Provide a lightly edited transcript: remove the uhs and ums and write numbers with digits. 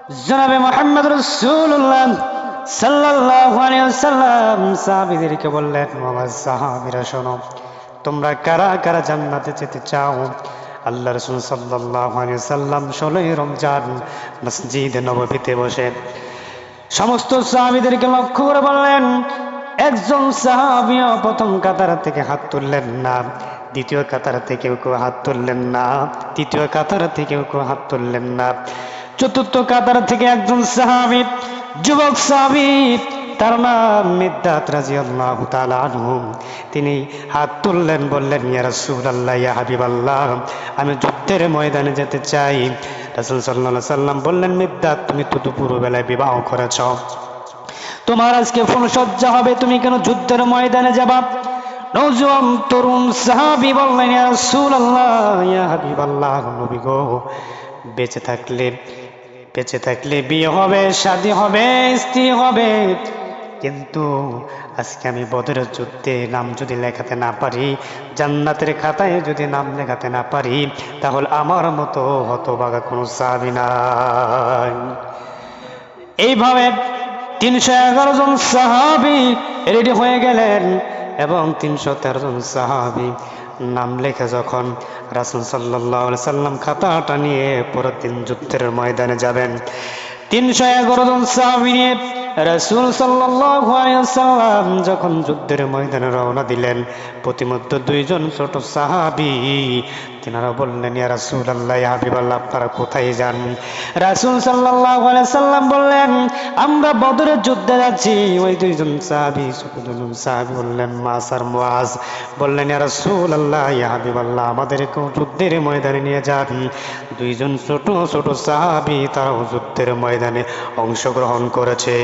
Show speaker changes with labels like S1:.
S1: জনাবে মুহাম্মদ রাসূলুল্লাহ সাল্লাল্লাহু আলাইহি ওয়াসাল্লাম সাহাবীদেরকে বললেন, আমার সাহাবীরা শোনো, তোমরা কারা কারা জান্নাতে যেতে চাও? আল্লাহ রাসূল সাল্লাল্লাহু আলাইহি ওয়াসাল্লাম 16ই রমজান মসজিদে নববীতে বসে সমস্ত সাহাবীদেরকে লক্ষ্য করে বললেন, একজন সাহাবীও প্রথম কাতার থেকে হাত তুললেন না, দ্বিতীয় কাতার থেকে কেউ হাত তুললেন না, তৃতীয় কাতার থেকে কেউ হাত তুললেন না, চতুর্থ কাতার থেকে একজন সাহাবী, যুবক সাহাবী, তার নাম মিকদাদ রাদিয়াল্লাহু তাআলা আনহু, তিনি হাত তুললেন, বললেন, ইয়া রাসূলুল্লাহ, ইয়া হাবিবাল্লাহ, আমি যুদ্ধের ময়দানে যেতে চাই। রাসূল সাল্লাল্লাহু আলাইহি সাল্লাম বললেন, মিকদাদ, তুমি তো দুপুরবেলায় বিবাহ করেছ, তোমার আজকে ফুলসজ্জা হবে, তুমি কেন যুদ্ধের ময়দানে যাবা? নওজোয়ান তরুণ সাহাবী বললেন, ইয়া রাসূলুল্লাহ, ইয়া হাবিবাল্লাহ, নবী গো, বেঁচে থাকলে বিয়ে হবে, শাদী হবে, স্ত্রী হবে, কিন্তু আজকে আমি বদরের যুদ্ধে নাম যদি লেখাতে না পারি, জান্নাতের খাতায় যদি নাম লেখাতে না পারি, তাহলে আমার মতো হতভাগা কোনো সাহাবী নাই। এইভাবে 311 জন সাহাবী রেডি হয়ে গেলেন এবং 313 জন সাহাবী নাম লেখে যখন রাসূল সাল্লাল্লাহু আলাইহি সাল্লাম খাতাটা নিয়ে পরের দিন যুদ্ধের ময়দানে যাবেন, 311 জন সাহাবী নিয়ে রাসূল সাল্লাল্লাহু আলাইহি ওয়াসাল্লাম যখন যুদ্ধের ময়দানে রওনা দিলেন, প্রতিমধ্যে 2 জন ছোট সাহাবী, তিনারা বললেন, ইয়া রাসূলুল্লাহ, ইয়া হাবিবাল্লাহ, আপনারা কোথায় যান? রাসূল সাল্লাল্লাহু আলাইহি সাল্লাম বললেন, আমরা বদরের যুদ্ধে যাচ্ছি। ওই 2 জন সাহাবী, ছোট 2 জন সাহাবী বললেন, মাস আর মুআজ, বললেন, ইয়া রাসূলুল্লাহ, ইয়া হাবিবাল্লাহ, আমাদেরকেও যুদ্ধের ময়দানে নিয়ে যান। 2 জন ছোট ছোট সাহাবী, তারাও যুদ্ধের ময়দানে অংশগ্রহণ করেছে।